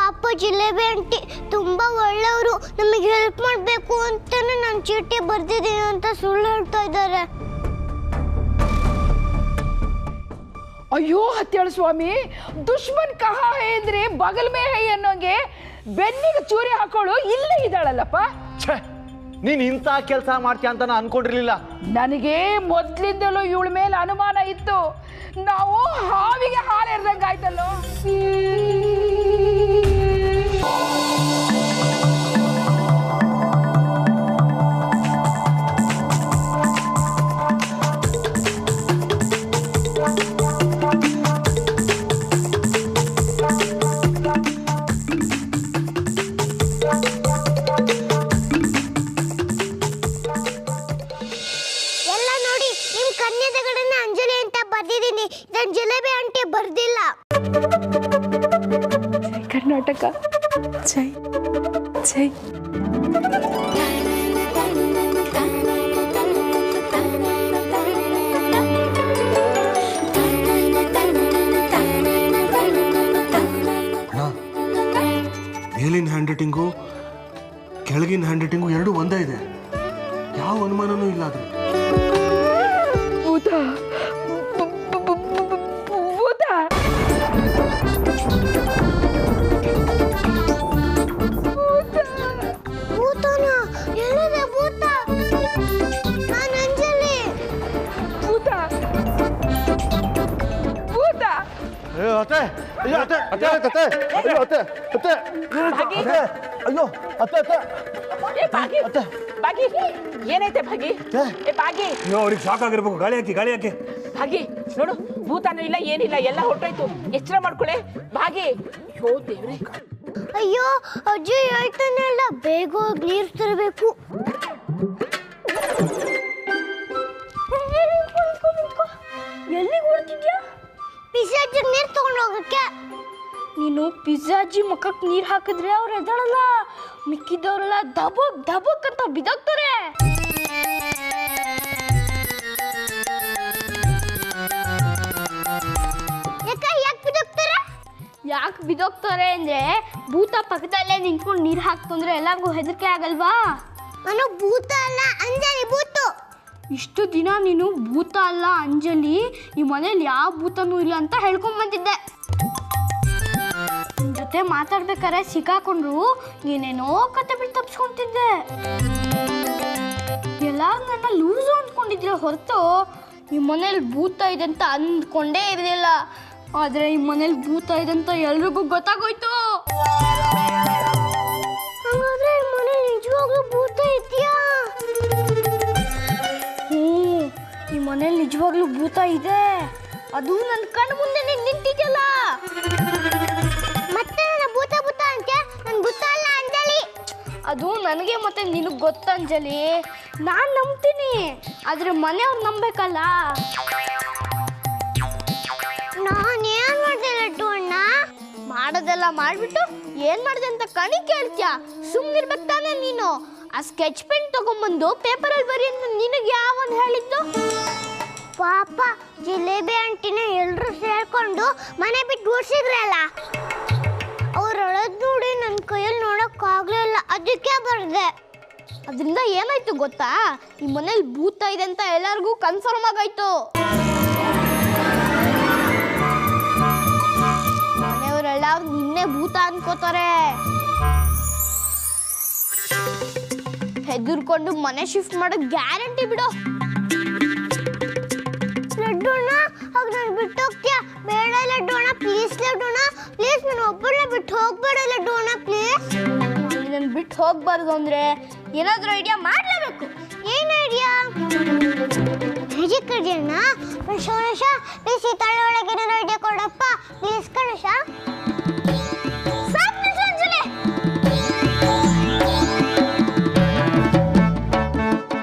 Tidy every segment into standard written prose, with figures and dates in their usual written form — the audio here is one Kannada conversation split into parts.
ಪಾಪ ಜಿಲೇಬಿ ಆಂಟಿ ತುಂಬಾ ಒಳ್ಳೆಯವರು, ನಮಗೆ ಹೆಲ್ಪ್ ಮಾಡಬೇಕು ಅಂತಾನೆ ನಾನು ಚೀಟಿ ಬರ್ದಿದ್ದೀನಿ ಅಂತ ಸುಳ್ಳು ಹೇಳ್ತಾ ಇದ್ದಾರೆ. ಅಯ್ಯೋ ಹತ್ಯಾಳ ಸ್ವಾಮಿ, ದುಶ್ಮನ್ ಕಹಾ ಹೇ ಅಂದ್ರೆ ಬಗಲ್ ಮೇ ಹೈ ಅನ್ನೋಂಗೆ ಬೆನ್ನಿಗೆ ಚೂರಿ ಹಾಕೋಳು ಇಲ್ಲೇ ಇದ್ದಾಳಲ್ಲಪ್ಪ. ನೀನ್ ಇಂಥ ಕೆಲಸ ಮಾಡ್ತೀಯ ಅಂತ ನಾನು ಅನ್ಕೊಂಡಿರ್ಲಿಲ್ಲ. ನನಗೆ ಮೊದ್ಲಿಂದಲೂ ಇವಳ ಮೇಲೆ ಅನುಮಾನ ಇತ್ತು. ನಾವು ಹಾವಿಗೆ ಹಾಲು ಎರ್ದಂಗಾಯ್ತಲ್ಲೋ. ಜಿಲೇಬಿ ಆಂಟಿ ಬರ್ದಿಲ್ಲ. ಕರ್ನಾಟಕ ಜೈ ಜೈ. ಮೇಲಿನ ಹ್ಯಾಂಡ್ ರೈಟಿಂಗು ಕೆಳಗಿನ ಹ್ಯಾಂಡ್ ರೈಟಿಂಗು ಎರಡು ಒಂದೇ ಇದೆ, ಯಾವ ಅನುಮಾನನೂ ಇಲ್ಲ. ಅದು ಏನೈತೆ ಭಾಗಿ? ಭಾಗಿ ಅವ್ರಿಗೆ ಶಾಕ್ ಆಗಿರ್ಬೇಕು. ಗಾಳಿ ಹಾಕಿ ಗಾಳಿ ಹಾಕಿ. ಭಾಗಿ ನೋಡು, ಭೂತಾನು ಇಲ್ಲ ಏನಿಲ್ಲ, ಎಲ್ಲ ಹೊರಟೋಯ್ತು. ಎಚ್ಚರ ಮಾಡ್ಕೊಳ್ಳೆ ಭಾಗಿ. ಅಯ್ಯೋ ದೇವ್ರೆ, ಅಯ್ಯೋ ಅಜ್ಜಿ ಹೇಳ್ತಾನೆ ಅಲ್ಲ, ಬೇಗ ಹೋಗಿ ನೀರು ತರಬೇಕು. ಎಲ್ಲಿಗೆ ಹೊಡ್ತಿದ್ಯಾ? ಪಿಜ್ಜಾಜಿ ನೀರು ತಗೊಂಡು ಹೋಗಕ್ಕೆ. ನೀನು ಪಿಜ್ಜಾಜಿ ಮುಖಕ್ಕೆ ನೀರು ಹಾಕಿದ್ರೆ ಅವ್ರು ಎದ್ದಾಳಲ್ಲ, ಮಿಕ್ಕಿದವರೆಲ್ಲ ದಬಕ್ ದಬಕ್ ಅಂತ ಬಿದೋಗ್ತಾರೆ. ಯಾಕೆ ಬಿದೋಗ್ತಾರೆ ಅಂದ್ರೆ ಭೂತ ಪಕ್ಕದಲ್ಲೇ ನಿಂತ್ಕೊಂಡು ನೀರು ಹಾಕ್ತಂದ್ರೆ ಎಲ್ಲರಿಗೂ ಹೆದರಿಕೆ ಆಗಲ್ವಾ? ನಾನು ಭೂತ ಅಲ್ಲ ಅಂಜಲಿ, ಭೂತು. ಇಷ್ಟು ದಿನ ನೀನು ಭೂತ ಅಲ್ಲ ಅಂಜಲಿ, ಈ ಮನೇಲಿ ಯಾವ ಭೂತನೂ ಇಲ್ಲ ಅಂತ ಹೇಳ್ಕೊಂಡ್ ಬಂದಿದ್ದೆ. ನಿನ್ ಜೊತೆ ಮಾತಾಡ್ಬೇಕಾರೆ ಸಿಕ್ಕಾಕೊಂಡ್ರು ಏನೇನೋ ಕತೆ ಬಿಟ್ಟು ತಪ್ಸ್ಕೊಂತಿದ್ದೆ. ಎಲ್ಲಾರು ನನ್ನ ಲೂಸು ಅಂದ್ಕೊಂಡಿದ್ರೆ ಹೊರತು ಈ ಮನೇಲಿ ಭೂತ ಇದೆ ಅಂತ ಅಂದ್ಕೊಂಡೇ ಇರಲಿಲ್ಲ. ಆದ್ರೆ ಈ ಮನೇಲಿ ಭೂತ ಇದೆ ಅಂತ ಎಲ್ರಿಗೂ ಗೊತ್ತಾಗೋಯ್ತು. ಹಾಗಾದ್ರೆ ಈ ಮನೇಲಿ ನಿಜವಾಗ್ಲೂ ಭೂತ ಇದೆಯಾ? ಈ ಮನೇಲಿ ನಿಜವಾಗ್ಲೂ ಭೂತ ಇದೆ, ಅದು ನನ್ನ ಕಣ್ಣು ಮುಂದೆ ನಿಂತಿದೆಯಲ್ಲ. ಮತ್ತೆ ನನ್ನ ಭೂತ ಭೂತ ಅಂತ ನನ್ನ ಭೂತ ಅಲ್ಲ ಅಂಜಲಿ. ಅದು ನನಗೆ ಮತ್ತೆ ನಿನಗೆ ಗೊತ್ತಂಜಲಿ, ನಾನು ನಂಬ್ತೀನಿ, ಆದ್ರೆ ಮನೆಯವ್ರು ನಂಬೇಕಲ್ಲ. ನಾನೇನ್ ಮಾಡ್ದೆ ಲಡ್ಡು ಅಣ್ಣ? ಮಾಡೋದೆಲ್ಲ ಮಾಡ್ಬಿಟ್ಟು ಏನ್ ಮಾಡಿದೆ ಅಂತ ಕಣಿ ಕೇಳ್ತೀಯ? ಸುಮ್ಮನಿರ್ಬೇಕು ತಾನೆ ನೀನು. ಆ ಸ್ಕೆಚ್ ಪೆನ್ ತಗೊಂಡ್ಬಂದು ಪೇಪರಲ್ಲಿ ಬರಿ ಅಂತ ನಿನಗೆ ಯಾವನ್ ಹೇಳಿದ್ದು? ಪಾಪ ಜಿಲೇಬಿ ಆಂಟಿನ ಎಲ್ಲರೂ ಸೇರ್ಕೊಂಡು ಮನೆ ಬಿಟ್ಟು ಓಡಿಸಿದ್ರಲ್ಲ, ಅವ್ರು ಅಳದ್ ನೋಡಿ ನನ್ನ ಕೈಯಲ್ಲಿ ನೋಡೋಕ್ಕಾಗಲಿಲ್ಲ, ಅದಕ್ಕೆ ಬರ್ದೆ. ಅದರಿಂದ ಏನಾಯ್ತು ಗೊತ್ತಾ? ಈ ಮನೇಲಿ ಭೂತ ಇದೆ ಅಂತ ಎಲ್ಲರಿಗೂ ಕನ್ಫರ್ಮ್ ಆಗಾಯ್ತು. ಮನೆಯವರೆಲ್ಲ ನಿನ್ನೆ ಭೂತ ಅನ್ಕೋತಾರೆ. ಹೆದರ್ಕೊಂಡು ಮನೆ ಶಿಫ್ಟ್ ಮಾಡೋದು ಗ್ಯಾರಂಟಿ ಬಿಡು. ಲಡ್ಡೋಣ ಆಗ ನಾನು ಬಿಟ್ಟು ಹೋಗ್ತೀಯ? ಬೇಡ ಲಡ್ಡೋಣ, ಪ್ಲೀಸ್ ಲಡ್ಡೋಣ, ಪ್ಲೀಸ್ ನಾನು ಒಬ್ಬರನ್ನ ಬಿಟ್ಟು ಹೋಗ್ಬೇಡ ಲಡ್ಡೋಣ, ಪ್ಲೀಸ್. ನಾನು ಬಿಟ್ಟು ಹೋಗ್ಬಾರ್ದು ಅಂದ್ರೆ ಏನಾದರೂ ಐಡಿಯಾ ಮಾಡಲೇಬೇಕು. ಏನು ಐಡಿಯಾ? ಮ್ಯಾಜಿಕ್ ಐಡಿಯಾನ? ಗಣೇಶ ಪ್ಲೀಸ್ ಈ ತಲೆ ಒಳಗೆ ಏನಾದ್ರು ಐಡಿಯಾ ಕೊಡಪ್ಪ, ಪ್ಲೀಸ್ ಗಣೇಶ.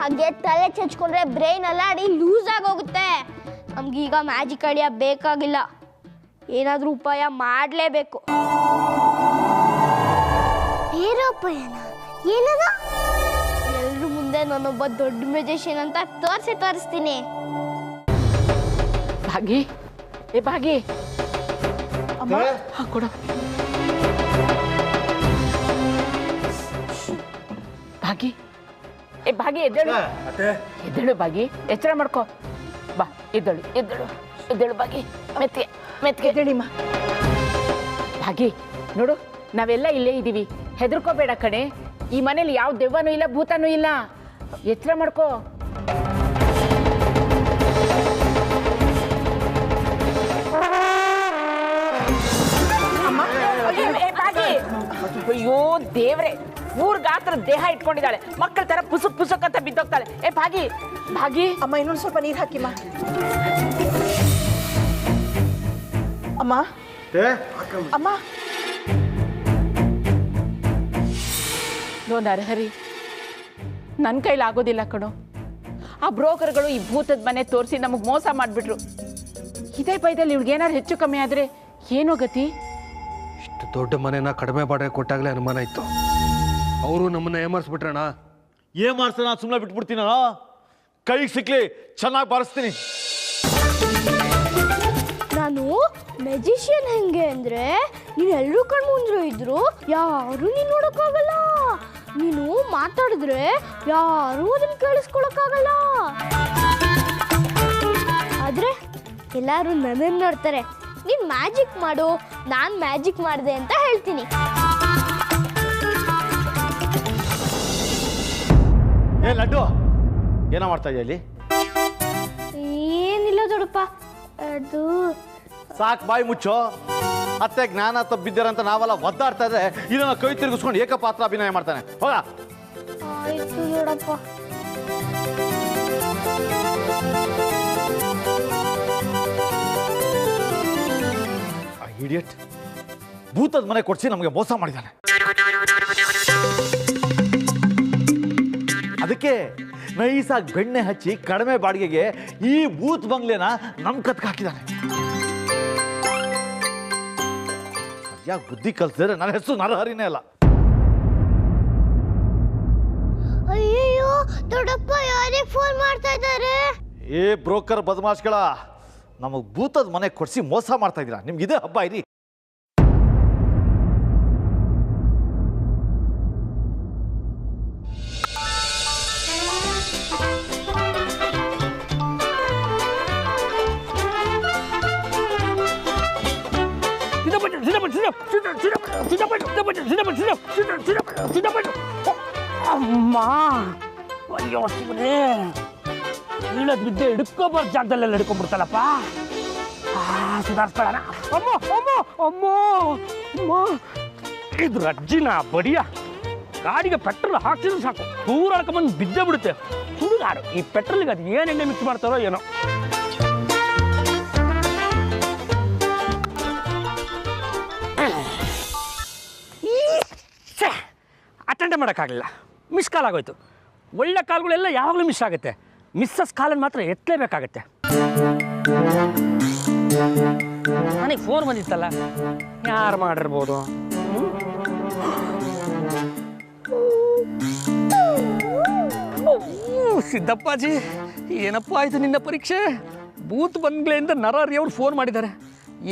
ಹಾಗೆ ತಲೆ ಚಚ್ಕೊಂಡ್ರೆ ಬ್ರೈನ್ ಎಲ್ಲ ಅಡಿ ಲೂಸ್ ಆಗೋಗುತ್ತೆ. ನಮ್ಗೀಗ ಮ್ಯಾಜಿಕ್ ಐಡಿಯಾ ಬೇಕಾಗಿಲ್ಲ, ಏನಾದರೂ ಉಪಾಯ ಮಾಡಲೇಬೇಕು. ಬೇರೆ ಉಪಾಯನ? ಏನದು? ಎಲ್ರ ಮುಂದೆ ನಾನೊಬ್ಬ ದೊಡ್ಡ ಮ್ಯೂಜಿಷಿಯನ್ ಅಂತ ತೋರಿಸ್ತೀನಿ. ಭಾಗಿ, ಏ ಭಾಗಿ, ಅಮ್ಮ ಕೊಡು. ಭಾಗಿ ಭಾಗಿ ಎದ್ದೇಳು ಎದ್ದೇಳು ಭಾಗಿ ಎಚ್ಚರ ಮಾಡ್ಕೋ ಬಾ ಎದ್ದೇಳು ಎದ್ದೇಳು ಎದ್ದೇಳು ಭಾಗಿ ಮೆತ್ತಿಗೆ ಮೆತ್ತಿಗೆ ಎದ್ದೇಳಿಮ್ಮ ಭಾಗಿ ನೋಡು ನಾವೆಲ್ಲ ಇಲ್ಲೇ ಇದ್ದೀವಿ ಹೆದರ್ಕೋಬೇಡ ಕಣೆ ಈ ಮನೇಲಿ ಯಾವ ದೆವ್ವನೂ ಇಲ್ಲ ಭೂತನೂ ಇಲ್ಲ ಎಚ್ಚರ ಮಾಡ್ಕೋ ಅಯ್ಯೋ ದೇವ್ರೆ ಊರ್ ಗಾತ್ರ ದೇಹ ಇಟ್ಕೊಂಡಿದ್ದಾಳೆ ಮಕ್ಕಳ ತರ ಪುಸುಕ್ ಪುಸುಕ್ ಅಂತ ಬಿದ್ದೋಗ್ತಾಳೆ ಭಾಗಿ ಭಾಗಿ ಅಮ್ಮ ಇನ್ನೊಂದು ಸ್ವಲ್ಪ ನೀರು ಹಾಕಿಮ್ಮ ಅಮ್ಮ ಅಮ್ಮ ನೋ ನರಹರಿ ನನ್ನ ಕೈಲಾಗೋದಿಲ್ಲ ಕಣೋ ಆ ಬ್ರೋಕರ್ಗಳು ಈ ಭೂತದ ಮನೆ ತೋರಿಸಿ ನಮಗೆ ಮೋಸ ಮಾಡಿಬಿಟ್ರು ಇದೇ ಬೈದಲ್ಲಿ ಇವ್ಳಿಗೇನಾರು ಹೆಚ್ಚು ಕಮ್ಮಿ ಆದರೆ ಏನೋ ಗತಿ ಇಷ್ಟು ದೊಡ್ಡ ಮನೆನ ಕಡಿಮೆ ಬಾಡಿಗೆ ಕೊಟ್ಟಾಗಲೇ ಅನುಮಾನ ಇತ್ತು ಅವರು ನಮ್ಮನ್ನ ಏಮಾರಿಸ್ಬಿಟ್ರಣ ಮಾಡ್ತಾನ ಸುಮ್ಮನೆ ಬಿಟ್ಬಿಡ್ತೀನ ಕೈಗೆ ಸಿಕ್ಲಿ ಚೆನ್ನಾಗಿ ಬಾರಿಸ್ತೀನಿ ನಾನು ಮೆಜಿಷಿಯನ್ ಹೆಂಗೆ ಅಂದ್ರೆ ನೀನು ಎಲ್ಲರೂ ಕಣ್ಣು ಮುಂದ್ರು ಇದ್ರು ಯಾರು ನೀನು ನೋಡೋಕ್ಕಾಗಲ್ಲ ನೀನು ಮಾತಾಡಿದ್ರೆ ಯಾರು ಅದನ್ನ ಕೇಳಿಸ್ಕೊಳಕ್ಕಾಗಲ್ಲ ಆದ್ರೆ ಎಲ್ಲರೂ ನನ್ನನ್ನು ನೋಡ್ತಾರೆ ನೀನು ಮ್ಯಾಜಿಕ್ ಮಾಡು ನಾನು ಮ್ಯಾಜಿಕ್ ಮಾಡಿದೆ ಅಂತ ಹೇಳ್ತೀನಿ ಏ ಲಡ್ಡು ಏನೋ ಮಾಡ್ತಾ ಇದೆಯಾ ಇಲ್ಲಿ ಏನಿಲ್ಲ ದೊಡ್ಡಪ್ಪ ಅದು ಸಾಕು ಬಾಯಿ ಮುಚ್ಚೋ ಅತ್ತೆ ಜ್ಞಾನ ತಪ್ಪಿದ್ದಾರಂತ ನಾವೆಲ್ಲ ಒದ್ದಾಡ್ತಾ ಇದ್ರೆ ಇದನ್ನ ಕೈ ತಿರುಗಿಸ್ಕೊಂಡು ಏಕಪಾತ್ರ ಅಭಿನಯ ಮಾಡ್ತಾನೆ ಹೋಗ ಆಯ್ತು ದೊಡ್ಡಪ್ಪ ಇಡಿಯಟ್ ಭೂತದ ಮನೆ ಕೊಡ್ಸಿ ನಮಗೆ ಮೋಸ ಮಾಡಿದ್ದಾನೆ ಅದಕ್ಕೆ ನೈಸಾಗಿ ಬೆಣ್ಣೆ ಹಚ್ಚಿ ಕಡಿಮೆ ಬಾಡಿಗೆಗೆ ಈ ಭೂತ್ ಬಂಗ್ಲೆನ ನಮ್ ಕತ್ಕ ಹಾಕಿದ್ದಾನೆ ಯಾಕೆ ಬುದ್ಧಿ ಕಲ್ಸಿದ್ರೆ ನನ್ನ ಹೆಸರು ನರಹರಿನೇ ಅಲ್ಲ ಅಯ್ಯೋ ದೊಡ್ಡಪ್ಪ ಯಾರೇ ಫೋನ್ ಮಾಡ್ತಾ ಇದ್ದಾರೆ ಏ ಬ್ರೋಕರ್ ಬದಮಾಶ್ಗಳ ನಮಗ್ ಭೂತದ ಮನೆ ಕೊಡ್ಸಿ ಮೋಸ ಮಾಡ್ತಾ ಇದ್ದೀರಾ ನಿಮ್ಗೆ ಇದೇ ಹಬ್ಬ ಇರಿ ಅಮ್ಮ ಅಯ್ಯೋ ಶಿವನೇ ಇಳದ್ ಬಿದ್ದೆ ಹಿಡ್ಕೊಬಾರ್ದು ಜಾಗದಲ್ಲೆಲ್ಲ ಹಿಡ್ಕೊಂಡ್ಬಿಡ್ತಲ್ಲಪ್ಪ ಸುಧಾರಿಸ್ಕೊಳ್ಳೋಣ ಅಮ್ಮ ಅಮ್ಮ ಅಮ್ಮ ಅಮ್ಮ ಇದ್ರ ಅಜ್ಜಿನ ಬಡಿಯ ಗಾಡಿಗೆ ಪೆಟ್ರೋಲ್ ಹಾಕ್ಸಿದ್ರು ಸಾಕು ದೂರ ಹಾಕೊಂಬಂದು ಬಿದ್ದೇ ಬಿಡುತ್ತೆ ಸುಡುಗಾಡು ಈ ಪೆಟ್ರೋಲ್ಗೆ ಅದು ಏನು ಎಣ್ಣೆ ಮಿಕ್ಸ್ ಮಾಡ್ತಾರೋ ಏನೋ ಅಟೆಂಡ್ ಮಾಡೋಕ್ಕಾಗಲಿಲ್ಲ ಮಿಸ್ ಕಾಲ್ ಆಗೋಯ್ತು ಒಳ್ಳೆ ಕಾಲ್ಗಳೆಲ್ಲ ಯಾವಾಗಲೂ ಮಿಸ್ ಆಗುತ್ತೆ ಮಿಸ್ಸಸ್ ಕಾಲನ್ನು ಮಾತ್ರ ಎತ್ತಲೇಬೇಕಾಗತ್ತೆ ನನಗೆ ಫೋನ್ ಬಂದಿತ್ತಲ್ಲ ಯಾರು ಮಾಡಿರ್ಬೋದು ಸಿದ್ದಪ್ಪಾಜಿ ಏನಪ್ಪ ಆಯಿತು ನಿನ್ನ ಪರೀಕ್ಷೆ ಭೂತ್ ಬಂಗ್ಲೆಯಿಂದ ನರಹರಿಯವ್ರು ಫೋನ್ ಮಾಡಿದ್ದಾರೆ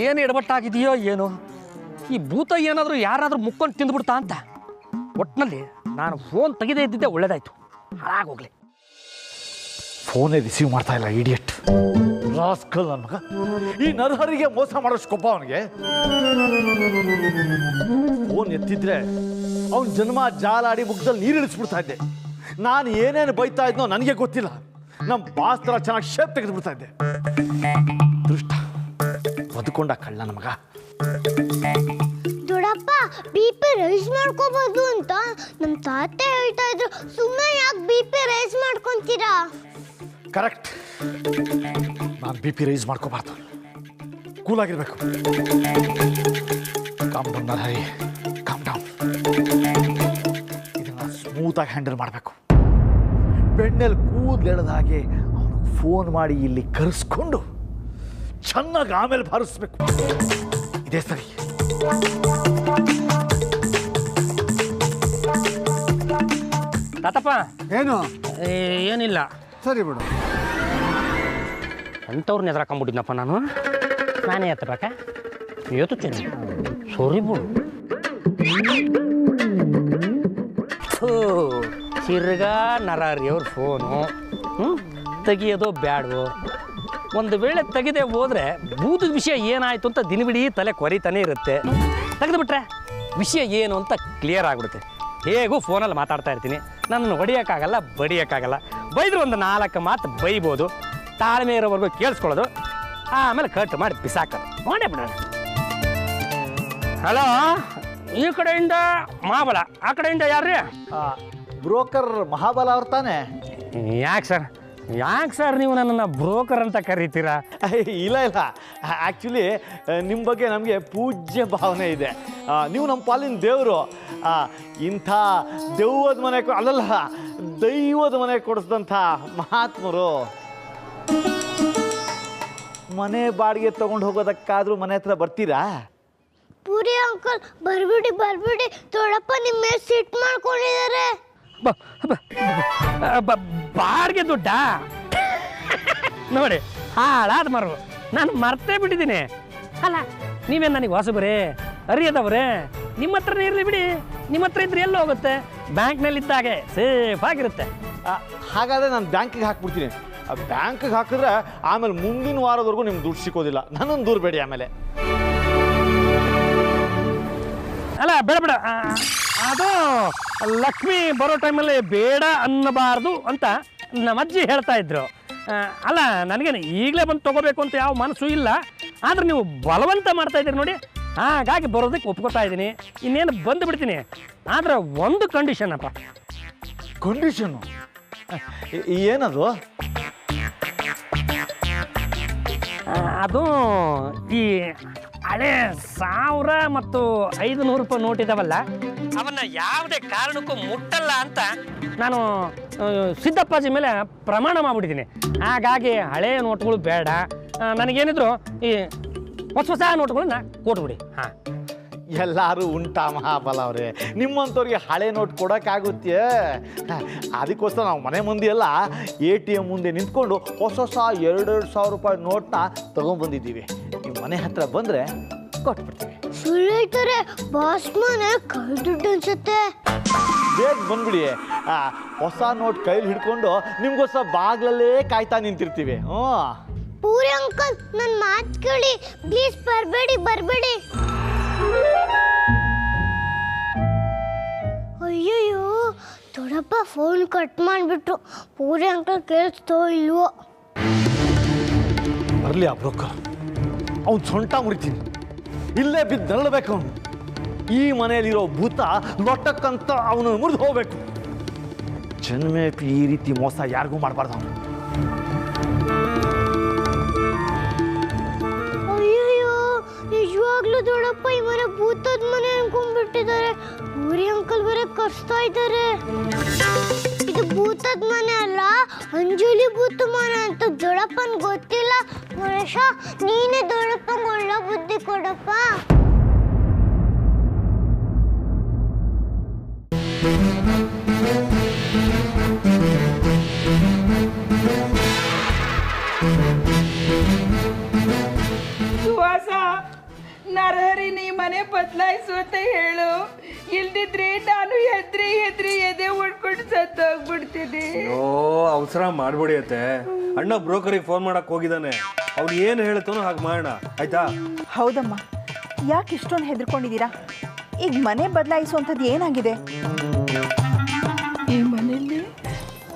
ಏನು ಎಡವಟ್ಟಾಗಿದೆಯೋ ಏನೋ ಈ ಭೂತ ಏನಾದರೂ ಯಾರಾದರೂ ಮುಕ್ಕೊಂಡು ತಿಂದುಬಿಡ್ತಾ ಅಂತ ಒಟ್ಟಿನಲ್ಲಿ ನಾನು ಫೋನ್ ತೆಗೆದೇ ಇದ್ದಿದ್ದೆ ಒಳ್ಳೇದಾಯ್ತು ಹಾಳಾಗೋಗ್ಲಿ ಫೋನೇ ರಿಸೀವ್ ಮಾಡ್ತಾ ಇಲ್ಲ ಇಡಿಯಟ್ ರಾಸ್ಕಲ್ ನನ್ನ ಮಗ ಈ ನರಹರಿಗೆ ಮೋಸ ಮಾಡೋಷ್ಟು ಕೊಬ್ಬ ಅವನಿಗೆ ಫೋನ್ ಎತ್ತಿದ್ರೆ ಅವನ ಜನ್ಮ ಜಾಲಾಡಿ ಮುಖದಲ್ಲಿ ನೀರು ಇಳಿಸ್ಬಿಡ್ತಾ ಇದ್ದೆ ನಾನು ಏನೇನು ಬೈತಾ ಇದ್ನೋ ನನಗೆ ಗೊತ್ತಿಲ್ಲ ನಮ್ಮ ಬಾಸ್ ಥರ ಚೆನ್ನಾಗಿ ಶೇಪ್ ತೆಗೆದುಬಿಡ್ತಾ ಇದ್ದೆ ದೃಷ್ಟ ಬದುಕೊಂಡ ಕಳ್ಳ ನಮಗ ದೊಡ್ಡಪ್ಪ BP ರೈಸ್ ಮಾಡ್ಕೋಬಹುದು ಅಂತ ನಮ್ಮ ತಾತ ಹೇಳ್ತಾ ಇದ್ರು ಸುಮ್ಮನೆ ಯಾಕೆ BP ರೈಸ್ ಮಾಡ್ಕೊಂತೀರಾ ಕರೆಕ್ಟ್ ನಾನು BP ರೈಸ್ ಮಾಡ್ಕೋಬಾರ್ದು ಕೂಲಾಗಿರ್ಬೇಕು calm down Narahari calm down ಇದನ್ನ ಸ್ಮೂತಾಗಿ ಹ್ಯಾಂಡಲ್ ಮಾಡಬೇಕು ಬೆಣ್ಣೆಲ್ಲಿ ಕೂದಲೆಳೆದ ಹಾಗೆ ಅವನಿಗೆ ಫೋನ್ ಮಾಡಿ ಇಲ್ಲಿ ಕರೆಸ್ಕೊಂಡು ಚೆನ್ನಾಗಿ ಆಮೇಲೆ ಬಾರಿಸ್ಬೇಕು ಇದೇ ಸರಿ ತಾತಪ್ಪ ಏನು ಏನಿಲ್ಲ ಸರಿ ಬಿಡು ಅಂಥವ್ರನ್ನ ಎದುರಾಕೊಂಬಿಟ್ಟಿದ್ನಪ್ಪ ನಾನೇ ಎತ್ತಬೇಕಾ ಎತ್ತುತ್ತೇನೆ ಸಾರಿ ಬಿಡು ತಿರ್ಗಾ ನರಾರಿಯವ್ರ ಫೋನು ತೆಗಿಯೋದು ಬ್ಯಾಡವೋ. ಒಂದು ವೇಳೆ ತೆಗೆದೇ ಹೋದರೆ ಭೂತದ ವಿಷಯ ಏನಾಯಿತು ಅಂತ ದಿನವಿಡೀ ತಲೆ ಕೊರಿತಾನೆ ಇರುತ್ತೆ. ತೆಗೆದುಬಿಟ್ರೆ ವಿಷಯ ಏನು ಅಂತ ಕ್ಲಿಯರ್ ಆಗಿಬಿಡುತ್ತೆ. ಹೇಗೂ ಫೋನಲ್ಲಿ ಮಾತಾಡ್ತಾ ಇರ್ತೀನಿ, ನನ್ನನ್ನು ಹೊಡಿಯೋಕ್ಕಾಗಲ್ಲ, ಬಡಿಯೋಕ್ಕಾಗಲ್ಲ. ಬೈದ್ರೆ ಒಂದು 4 ಮಾತು ಬೈಬೋದು, ತಾಳ್ಮೆ ಇರೋವರೆಗೂ ಕೇಳಿಸ್ಕೊಳ್ಳೋದು, ಆಮೇಲೆ ಕಟ್ ಮಾಡಿ ಬಿಸಾಕೋದು. ಮಾಡೇ ಬಿಡೋಣ. ಹಲೋ, ಈ ಕಡೆಯಿಂದ ಮಹಾಬಲ, ಆ ಕಡೆಯಿಂದ ಯಾರ್ರೀ? ಬ್ರೋಕರ್ ಮಹಾಬಲ ಅವ್ರು ತಾನೆ? ಯಾಕೆ ಸರ್ ನೀವು ನನ್ನನ್ನು ಬ್ರೋಕರ್ ಅಂತ ಕರಿತೀರಾ? ಇಲ್ಲ ಆ್ಯಕ್ಚುಲಿ ನಿಮ್ಮ ಬಗ್ಗೆ ನಮಗೆ ಪೂಜ್ಯ ಭಾವನೆ ಇದೆ. ನೀವು ನಮ್ಮ ಪಾಲಿನ ದೇವರು. ಇಂಥ ದೆವ್ವದ ಮನೆ ಅಲ್ಲಲ್ಲ, ದೈವದ ಮನೆ ಕೊಡಿಸಿದಂಥ ಮಹಾತ್ಮರು. ಮನೆ ಬಾಡಿಗೆ ತೊಗೊಂಡು ಹೋಗೋದಕ್ಕಾದರೂ ಮನೆ ಹತ್ರ ಬರ್ತೀರಾ? ಪೂರಿ ಅಂಕಲ್ ಬರ್ಬಿಡಿ, ದೊಡ್ಡಪ್ಪ ನಿಮ್ಮ ಮೇಲೆ ಸಿಟ್ ಮಾಡ್ಕೊಂಡಿದ್ದಾರೆ. ಬಾಡಿಗೆ ದುಡ್ಡ ನೋಡಿ, ಹಾಳಾದ ಮರು, ನಾನು ಮರ್ತೇ ಬಿಟ್ಟಿದ್ದೀನಿ. ಅಲ್ಲ, ನೀವೇನು ನನಗೆ ಹೊಸಬ್ರೆ ಅರಿಯದವ್ರೆ? ನಿಮ್ಮ ಹತ್ರನೇ ಇರಲಿ ಬಿಡಿ, ನಿಮ್ಮ ಹತ್ರ ಇದ್ರೆ ಎಲ್ಲ ಹೋಗುತ್ತೆ, ಬ್ಯಾಂಕ್ನಲ್ಲಿದ್ದಾಗೆ ಸೇಫ್ ಆಗಿರುತ್ತೆ. ಹಾಗಾದರೆ ನಾನು ಬ್ಯಾಂಕಿಗೆ ಹಾಕ್ಬಿಡ್ತೀನಿ. ಬ್ಯಾಂಕಿಗೆ ಹಾಕಿದ್ರೆ ಆಮೇಲೆ ಮುಂದಿನ ವಾರದವರೆಗೂ ನಿಮ್ಗೆ ದುಡ್ಡು ಸಿಕ್ಕೋದಿಲ್ಲ. ನನ್ನನ್ನು ದೂರ ಬೇಡಿ. ಆಮೇಲೆ ಅಲ್ಲ, ಬೇಡ, ಅದು ಲಕ್ಷ್ಮಿ ಬರೋ ಟೈಮಲ್ಲಿ ಬೇಡ ಅನ್ನಬಾರ್ದು ಅಂತ ನಮ್ಮ ಅಜ್ಜಿ ಹೇಳ್ತಾ ಇದ್ರು. ಅಲ್ಲ, ನನಗೇನು ಈಗಲೇ ಬಂದು ತೊಗೋಬೇಕು ಅಂತ ಯಾವ ಮನಸ್ಸು ಇಲ್ಲ, ಆದರೆ ನೀವು ಬಲವಂತ ಮಾಡ್ತಾ ಇದ್ದೀರಿ ನೋಡಿ, ಹಾಗಾಗಿ ಬರೋದಕ್ಕೆ ಒಪ್ಕೋತಾ ಇದ್ದೀನಿ. ಇನ್ನೇನು ಬಂದು ಬಿಡ್ತೀನಿ. ಆದರೆ ಒಂದು ಕಂಡೀಷನ್ ಅಪ್ಪ. ಕಂಡೀಷನ್ನು ಏನದು? ಅದು ಈ ಹಳೆ 1000 ಮತ್ತು 500 ರೂಪಾಯಿ ನೋಟ್ ಇದಾವಲ್ಲ, ಅವನ್ನ ಯಾವುದೇ ಕಾರಣಕ್ಕೂ ಮುಟ್ಟಲ್ಲ ಅಂತ ನಾನು ಸಿದ್ದಪ್ಪಾಜಿ ಮೇಲೆ ಪ್ರಮಾಣ ಮಾಡಿಬಿಟ್ಟಿದ್ದೀನಿ. ಹಾಗಾಗಿ ಹಳೆಯ ನೋಟ್ಗಳು ಬೇಡ, ನನಗೇನಿದ್ರು ಈ ಹೊಸ ನೋಟ್ಗಳನ್ನ ಕೊಟ್ಬಿಡಿ. ಎಲ್ಲರೂ ಉಂಟಾ ಮಹಾಬಲ ಅವರೇ? ನಿಮ್ಮಂಥವ್ರಿಗೆ ಹಳೆ ನೋಟ್ ಕೊಡೋಕ್ಕಾಗುತ್ತೆ? ಅದಕ್ಕೋಸ್ಕರ ನಾವು ಮನೆ ಮಂದಿ ಎಲ್ಲ ATM ಮುಂದೆ ನಿಂತ್ಕೊಂಡು ಹೊಸ 2,000 ರೂಪಾಯಿ ನೋಟ್ನ ತೊಗೊಂಡ್ಬಂದಿದ್ದೀವಿ. ನಿಮ್ಮ ಮನೆ ಹತ್ರ ಬಂದರೆ ಕೊಟ್ಬಿಡ್ತೀವಿ. ಸುಳ್ಳು ಹೇಳ್ತಾರೆ, ಬಾಸ್ ಮನೆ ಕೈ ದುಡ್ಡು ಅನ್ಸುತ್ತೆ. ಬೇಗ ಬಂದ್ಬಿಡಿ. ಹೊಸ ನೋಟ್ ಕೈಲಿ ಹಿಡ್ಕೊಂಡು ನಿಮ್ಗೋಸ್ಕರ ಬಾಗ್ಲಲ್ಲೇ ಕಾಯ್ತಾ ನಿಂತಿರ್ತೀವಿ. ಪೂರಿ ಅಂಕಲ್, ನನ್ನ ಮಾತು ಕೇಳಿ ಪ್ಲೀಸ್, ಬರಬೇಡಿ. ಅಯ್ಯಯ್ಯೋ, ದೊಡ್ಡಪ್ಪ ಫೋನ್ ಕಟ್ ಮಾಡಿಬಿಟ್ರು. ಪೂರಿ ಅಂಕಲ್ ಕೇಳಿಸ್ತೋ ಇಲ್ವೋ? ಬರಲಿ ಆ ಬ್ರೋಕರ್, ಅವ್ನು ಸೊಂಟ ಮುರಿತೀನಿ, ಇಲ್ಲೇ ಬಿದ್ದು ನರಳಬೇಕು ಅವನು. ಈ ಮನೆಯಲ್ಲಿರೋ ಭೂತ ಲೊಟ್ಟಕ್ಕಂತ ಅವನು ಮುರಿದು ಹೋಗ್ಬೇಕು. ಜನ್ಮೇ ಈ ರೀತಿ ಮೋಸ ಯಾರಿಗೂ ಮಾಡಬಾರ್ದು ಅವನು. ಅಯ್ಯಯ್ಯೋ, ನಿಜವಾಗ್ಲೂ ದೊಡ್ಡಪ್ಪ ಈ ಮನೆ ಭೂತದ ಮನೆ ಅನ್ಕೊಂಡ್ಬಿಟ್ಟಿದ್ದಾರೆ. ಪೂರಿ ಅಂಕಲ್ ಬೇರೆ ಕರ್ಸ್ತಾ ಇದ್ದಾರೆ. ಇದು ಭೂತದ ಮನೆ ಅಲ್ಲ, ಅಂಜಲಿ ಭೂತ ಮನೆ ಅಂತ ದೊಡ್ಡಪ್ಪನ್ ಗೊತ್ತಿಲ್ಲ. ಗಣೇಶ, ನೀನೇ ದೊಡ್ಡಪ್ಪಂಗೆ ಒಳ್ಳೆ ಬುದ್ಧಿ ಕೊಡಪ್ಪ. ಸುವಾಸ, ನರಹರಿ ನೀ ಮನೆ ಬದಲಾಯಿಸು ಅಂತ ಹೇಳು, ಇಲ್ದಿದ್ರೆ ನಾನು ಹೆದ್ರಿ ಎದೆ ಹೊಡ್ಕೊಂಡು ಸತ್ತೋಗ್ಬಿಡ್ತೀನಿ. ಅವಸರ ಮಾಡ್ಬೇಡಿ ಅತ್ತೆ. ಅಣ್ಣ ಬ್ರೋಕರಿಗೆ ಫೋನ್ ಮಾಡಕ್ ಹೋಗಿದ್ದಾನೆ. ಅವ್ನು ಏನು ಹೇಳ್ತಾನೋ ಹಾಗೆ ಮಾಡೋಣ, ಆಯ್ತಾ? ಹೌದಮ್ಮ, ಯಾಕೆ ಇಷ್ಟೊಂದು ಹೆದರ್ಕೊಂಡಿದ್ದೀರಾ? ಈಗ ಮನೆ ಬದಲಾಯಿಸುವಂಥದ್ದು ಏನಾಗಿದೆ? ಈ ಮನೆಯಲ್ಲಿ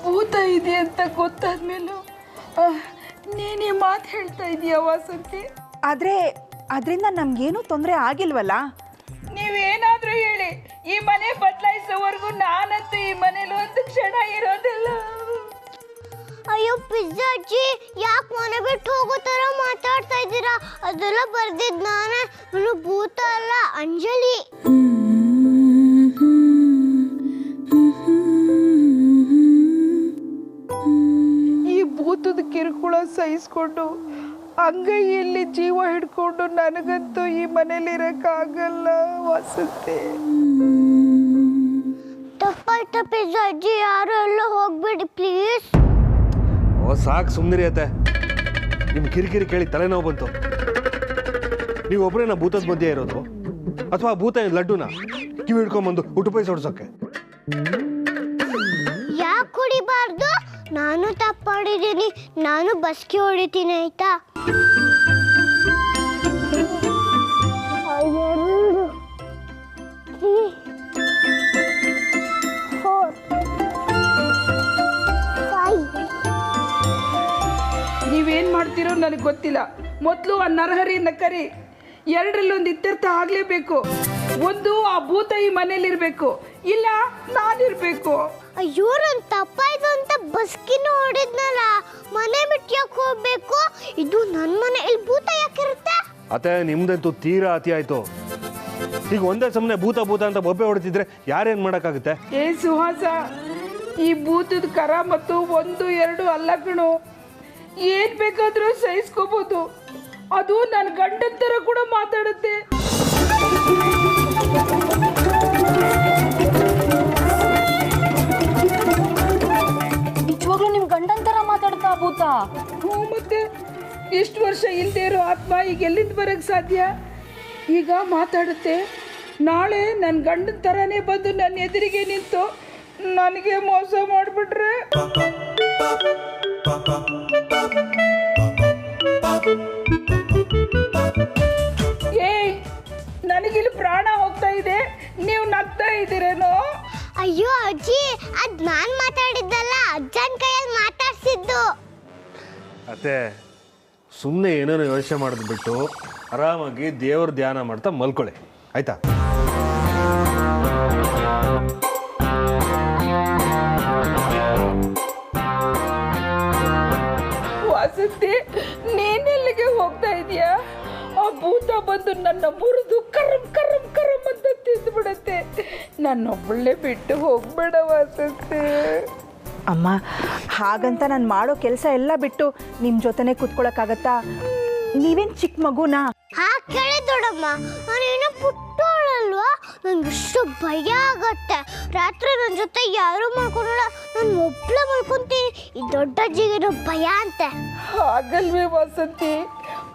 ಭೂತ ಇದೆ ಅಂತ ಗೊತ್ತಾದ್ಮೇಲೂ ನೀನೇ ಮಾತು ಹೇಳ್ತಾ ಇದೀಯ ವಾಸಂತಿ. ಆದರೆ ಅದರಿಂದ ನಮಗೇನೂ ತೊಂದರೆ ಆಗಿಲ್ವಲ್ಲ? ನೀವೇನಾದ್ರೂ ಹೇಳಿ, ಈ ಮನೆ ಬದಲಾಯಿಸೋವರೆಗೂ ನಾನಂತೂ ಈ ಮನೇಲಿ ಒಂದು ಕ್ಷಣ ಇರೋದಿಲ್ಲ. ಅಯ್ಯೋ ಪಿಜ್ಜಾ ಅಜ್ಜಿ, ಯಾಕೆ ಮನೆ ಬಿಟ್ಟು ಹೋಗೋ ಥರ ಮಾತಾಡ್ತಾ ಇದ್ದೀರಾ? ಅದೆಲ್ಲ ಬರ್ದಿದ್ದು ನಾನೇ, ನಾನು ಭೂತ ಅಲ್ಲ, ಅಂಜಲಿ. ಈ ಭೂತದ ಕಿರುಕುಳ ಸಹಿಸ್ಕೊಂಡು ಅಂಗೈಯಲ್ಲಿ ಜೀವ ಹಿಡ್ಕೊಂಡು ನನಗಂತೂ ಈ ಮನೇಲಿ ಇರಕ್ಕಾಗಲ್ಲ ವಸಂತಿ. ತಪ್ಪಾಯ್ತಾ ಪಿಜ್ಜಾ ಅಜ್ಜಿ? ಯಾರು ಎಲ್ಲ ಹೋಗ್ಬೇಡಿ ಪ್ಲೀಸ್. ಸಾಕು, ಸುಮ್ಮನಿರಿ ಅತ್ತೆ. ನಿಮ್ಮ ಕಿರಿಕಿರಿ ಕೇಳಿ ತಲೆನೋವು ಬಂತು. ನೀವು ಒಬ್ಬರೇನ ಭೂತದ ಮಧ್ಯೆ ಇರೋದು, ಅಥವಾ ಭೂತ ಲಡ್ಡುನ ಕಿವಿ ಹಿಡ್ಕೊಂಬಂದು ಉಟುಪೈ ಸೋಡ್ಸೋಕ್ಕೆ? ನಾನು ತಪ್ಪು ಮಾಡಿದ್ದೀನಿ, ನಾನು ಬಸ್ಗೆ ಹೊಡಿತೀನಿ ಆಯ್ತಾ? 2, 3, 4, 5. ನೀವೇನು ಮಾಡ್ತೀರೋ ನನಗೆ ಗೊತ್ತಿಲ್ಲ. ಮೊದಲು ಆ ನರಹರಿಯನ್ನ ಕರಿ. ಎರಡರಲ್ಲೊಂದು ಇತ್ಯರ್ಥ ಆಗಲೇಬೇಕು. ಒಂದು ಆ ಭೂತ ಈ ಮನೇಲಿರಬೇಕು, ಇಲ್ಲ ನಾನಿರಬೇಕು. ಅಯ್ಯೋ, ನನ್ನ ತಪ್ಪಾಯ್ತು ಅಂತ ಬಸ್ಕಿನ ಹೊಡಿದ್ನಲ್ಲ, ಮನೆ ಬಿಟ್ಟು ಯಾಕೆ ಹೋಗ್ಬೇಕು? ಇದು ನನ್ನ ಮನೆ, ಇಲ್ಲಿ ಭೂತ ಯಾಕಿರುತ್ತೆ? ಅತ್ತೆ ನಿಮ್ದಂತೂ ತೀರಾ ಅತಿ ಆಯ್ತು. ಈಗ ಒಂದೇ ಸಮನೆ ಭೂತ ಭೂತ ಅಂತ ಬೊಬ್ಬೆ ಹೊಡಿತಿದ್ರೆ ಯಾರೇನ್ ಮಾಡಕ್ಕಾಗುತ್ತೆ? ಏ ಸುಹಾಸ, ಈ ಭೂತದ ಕರ ಮತ್ತು 1, 2 ಅಲ್ಲ ಕಣೋ. ಏನ್ ಬೇಕಾದ್ರೂ ಸಹಿಸ್ಕೋಬಹುದು. ಅದು ನನ್ನ ಗಂಡನ ಥರ ಕೂಡ ಮಾತಾಡುತ್ತೆ. ನಿಜವಾಗ್ಲೂ ನಿಮ್ ಗಂಡನ್ ತರ ಮಾತಾಡ್ತಾ ಭೂತ? ಹ್ಞೂ, ಮತ್ತೆ ಇಷ್ಟು ವರ್ಷ ಇಲ್ಲದೆ ಇರೋ ಆತ್ಮ ಈಗ ಎಲ್ಲಿಂದ ಬರಕ್ಕೆ ಸಾಧ್ಯ? ಈಗ ಮಾತಾಡುತ್ತೆ. ನಾಳೆ ನನ್ನ ಗಂಡನ ಥರನೇ ಬಂದು ನನ್ನ ಎದುರಿಗೆ ನಿಂತು ನನಗೆ ಮೋಸ ಮಾಡಿಬಿಟ್ರೆ? ಏಯ್, ನನಗಿಲ್ಲಿ ಪ್ರಾಣ ಹೋಗ್ತಾ ಇದೆ, ನೀವು ನಗ್ತಾ ಇದ್ದೀರೇನೋ? ಅಯ್ಯೋ ಅಜ್ಜಿ, ಅದ್ ನಾನ್ ಮಾತಾಡಿದ್ದಲ್ಲ, ಅಜ್ಜನ ಕೈಯಲ್ಲಿ ಮಾತಾಡ್ಸಿದ್ದು. ಅತ್ತೆ ಸುಮ್ಮನೆ ಏನೇನೋ ಯೋಚನೆ ಮಾಡೋದು ಬಿಟ್ಟು ಆರಾಮಾಗಿ ದೇವ್ರ ಧ್ಯಾನ ಮಾಡ್ತಾ ಮಲ್ಕೊಳ್ಳಿ, ಆಯ್ತಾ? ವಾಸಂತಿ, ನೀನೆಲ್ಲಿಗೆ ಹೋಗ್ತಾ ಇದೀಯಾ? ಆ ಭೂತ ಬಂದು ನನ್ನ ಮುರಿದು ಕರಂ ಕರಂ ಕರಂ ಅಂತ ತಿಂದು ಬಿಡುತ್ತೆ. ನನ್ನೊಬ್ಬಳೇ ಬಿಟ್ಟು ಹೋಗ್ಬೇಡ ವಾಸಂತಿ. ಅಮ್ಮ, ಹಾಗಂತ ನಾನು ಮಾಡೋ ಕೆಲಸ ಎಲ್ಲ ಬಿಟ್ಟು ನಿಮ್ಮ ಜೊತೆನೇ ಕೂತ್ಕೊಳ್ಳೋಕ್ಕಾಗತ್ತಾ? ನೀವೇನು ಚಿಕ್ಕ ಮಗುನಾ? ಕೇಳಿ ದೊಡ್ಡಮ್ಮ, ನಾನೇನೋ ಪುಟ್ಟೋಳಲ್ವಾ, ನಂಗೆ ಇಷ್ಟು ಭಯ ಆಗತ್ತೆ. ರಾತ್ರಿ ನನ್ನ ಜೊತೆ ಯಾರು ಮಾಡ್ಕೊಳಲ್ಲ, ನಾನು ಒಬ್ಳೆ ಮಾಡ್ಕೊಂತೀನಿ. ಈ ದೊಡ್ಡ ಅಜ್ಜಿಗೇನೋ ಭಯ ಅಂತೆ. ಹಾಗಲ್ವೇ ವಾಸಂತಿ,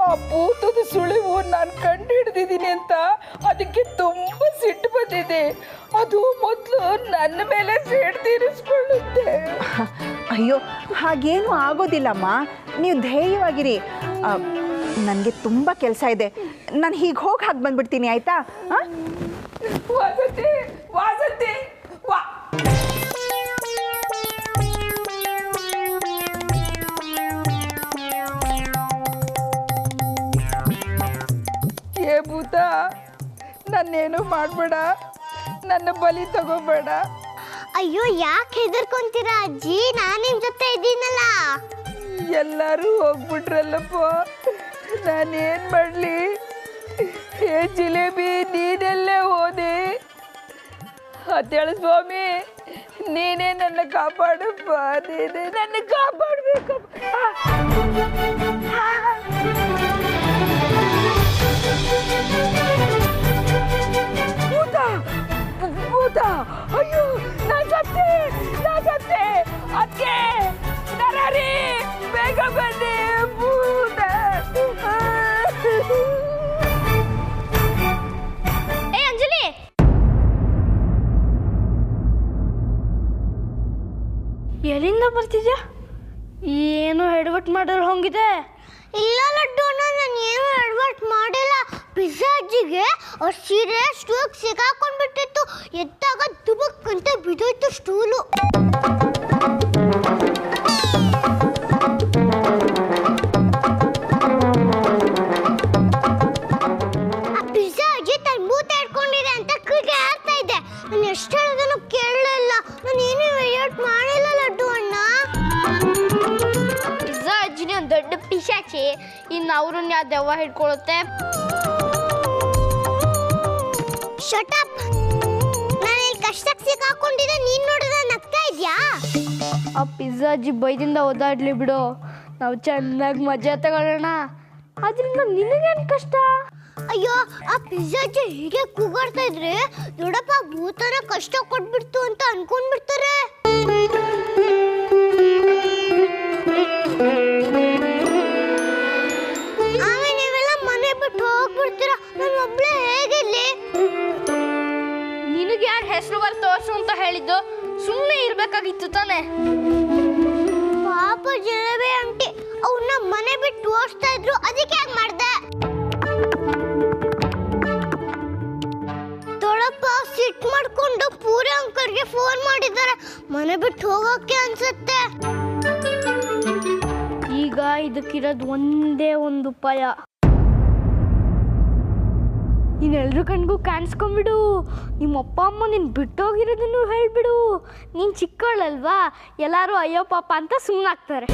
ಆ ಭೂತದ ಸುಳಿವು ನಾನು ಕಂಡು ಹಿಡ್ದಿದ್ದೀನಿ ಅಂತ ಅದಕ್ಕೆ ತುಂಬ ಸಿಟ್ಟು ಬಂದಿದೆ. ಅದು ಮೊದಲು ನನ್ನ ಮೇಲೆ ಸೇಡ್ ತೀರಿಸ್ಕೊಳ್ಳುತ್ತೆ. ಅಯ್ಯೋ, ಹಾಗೇನು ಆಗೋದಿಲ್ಲಮ್ಮ, ನೀವು ಧೈರ್ಯವಾಗಿರಿ. ನನಗೆ ತುಂಬ ಕೆಲಸ ಇದೆ, ನಾನು ಹೀಗೆ ಹೋಗಿ ಹಾಗೆ ಬಂದ್ಬಿಡ್ತೀನಿ, ಆಯಿತಾ? ವಾಸಂತಿ, ವಾಸಂತಿ, ವಾ. ಏ ಭೂತ, ನನ್ನೇನು ಮಾಡಬೇಡ, ನನ್ನ ಬಲಿ ತಗೋಬೇಡ. ಅಯ್ಯೋ, ಯಾಕೆ ಹೆದರ್ಕೊಂತೀರಾ ಅಜ್ಜಿ? ನಾನು ನಿಮ್ಮ ಜೊತೆ ಇದ್ದೀನಲ್ಲ. ಎಲ್ಲರೂ ಹೋಗ್ಬಿಟ್ರಲ್ಲಪ್ಪ, ನಾನೇನು ಮಾಡಲಿ? ಏ ಜಿಲೇಬಿ, ನೀನೆಲ್ಲೇ ಹೋದೆ? ಅತ್ತೇಳ ಸ್ವಾಮಿ, ನೀನೇ ನನ್ನ ಕಾಪಾಡಪ್ಪ, ನೀನೇ ನನ್ನ ಕಾಪಾಡಬೇಕಪ್ಪ. ಭೂತ, ಭೂತ, ಅಯ್ಯೋ, ನಾನು ಸತ್ತೆ, ನಾನು ಸತ್ತೆ. ಅದಕ್ಕೆ ನರರಿ, ಬೇಗ ಬನ್ನಿ, ಭೂತ. ಏ ಅಂಜಲಿ, ಎಲ್ಲಿಂದ ಬರ್ತಿದ್ಯಾ? ಏನು ಎಡವಟ್ ಮಾಡೋರು ಹಂಗಿದೆ? ಇಲ್ಲ ಲಡ್ಡು, ನಾನು ಏನು ಎಡವಟ್ ಮಾಡಿಲ್ಲ. ಪಿಜ್ಜಾ ಅಜ್ಜಿಗೆ ಅವ್ರ ಸೀರೆ ಸ್ಟೂಲ್ ಸಿಗಾಕೊಂಡ್ಬಿಟ್ಟಿತ್ತು. ಎದ್ದಾಗ ದುಬಕ್ ಅಂತ ಬಿದ್ದೋಯ್ತು ಸ್ಟೂಲು. ಆ ಪಿಜ್ಜಾ ಅಜ್ಜಿ ತನ್ನ ಭೂತ ಹಿಡ್ಕೊಂಡಿದೆ ಅಂತ ಕ್ರಿಕೆ ಆಗ್ತಾ ಇದೆ. ನಾನು ಎಷ್ಟು ಹೇಳಿದ್ರು ಕೇಳಲಿಲ್ಲ. ನಾನು ಏನು ಎಡವಟ್ ಮಾಡಿಲ್ಲ ಲಡ್ಡು ಅಣ್ಣ. ಪಿಜ್ಜಾ ಅಜ್ಜಿನೇ ಒಂದು ದೊಡ್ಡ ಪಿಶಾಚಿ. ಇನ್ನು ಅವ್ರನ್ನ ಯಾವ ದೆವ್ವ ಹಿಡ್ಕೊಳ್ಳುತ್ತೆ? Shut up. ನಾನು ಇಲ್ಲಿ ಕಷ್ಟಕ್ಕೆ ಸಿಕ್ಕಾಕೊಂಡಿದ್ದೆ, ನೀನು ನೋಡಿದ್ರೆ ನಗ್ತಾ ಇದೆಯಾ? ಆ ಪಿಜ್ಜಾ ಅಜ್ಜಿ ಬೈದಿಂದ ಓದಾಡ್ಲಿ ಬಿಡು, ನಾವು ಚೆನ್ನಾಗಿ ಮಜಾ ತಗೊಳ್ಳೋಣ. ಅದರಿಂದ ನಿನಗೇನು ಕಷ್ಟ? ಅಯ್ಯೋ, ಆ ಪಿಜ್ಜಾ ಅಜ್ಜಿ ಹೀಗೆ ಕೂಗಾಡ್ತಾ ಇದ್ರೆ ದೊಡ್ಡಪ್ಪ ಭೂತನ ಕಷ್ಟ ಕೊಟ್ಬಿಡ್ತು ಅಂತ ಅನ್ಕೊಂಡ್ಬಿಡ್ತಾರೆ. ಆಮೇಲೆ ನೀವೆಲ್ಲ ಮನೆ ಬಿಟ್ಟು ಹೋಗ್ಬಿಡ್ತೀರಾ, ನಾನು ಒಬ್ಳೆ ಹೇಗಿರ್ಲಿ? ನಿನಗೆ ಯಾರು ಹೆಸರು ಬರ್ ತೋರ್ಸು ಅಂತ ಹೇಳಿದ್ದು? ಸುಮ್ಮನೆ ಇರ್ಬೇಕಾಗಿತ್ತು ತಾನೆ. ಫೋನ್ ಮಾಡಿದ್ದಾರೆ ಮನೆ ಬಿಟ್ಟು ಹೋಗೋಕೆ ಅನ್ಸುತ್ತೆ. ಈಗ ಇದಕ್ಕಿರೋದು ಒಂದೇ ಒಂದು ಉಪಾಯ. ನೀನು ಎಲ್ರ ಕಣ್ಗೂ ಕಾಣಿಸ್ಕೊಂಬಿಡು. ನಿಮ್ಮ ಅಪ್ಪ ಅಮ್ಮ ನೀನು ಬಿಟ್ಟೋಗಿರೋದನ್ನು ಹೇಳ್ಬಿಡು. ನೀನು ಚಿಕ್ಕವಳಲ್ವಾ, ಎಲ್ಲರೂ ಅಯ್ಯೋ ಪಾಪ ಅಂತ ಸುಮ್ಮನಾಗ್ತಾರೆ.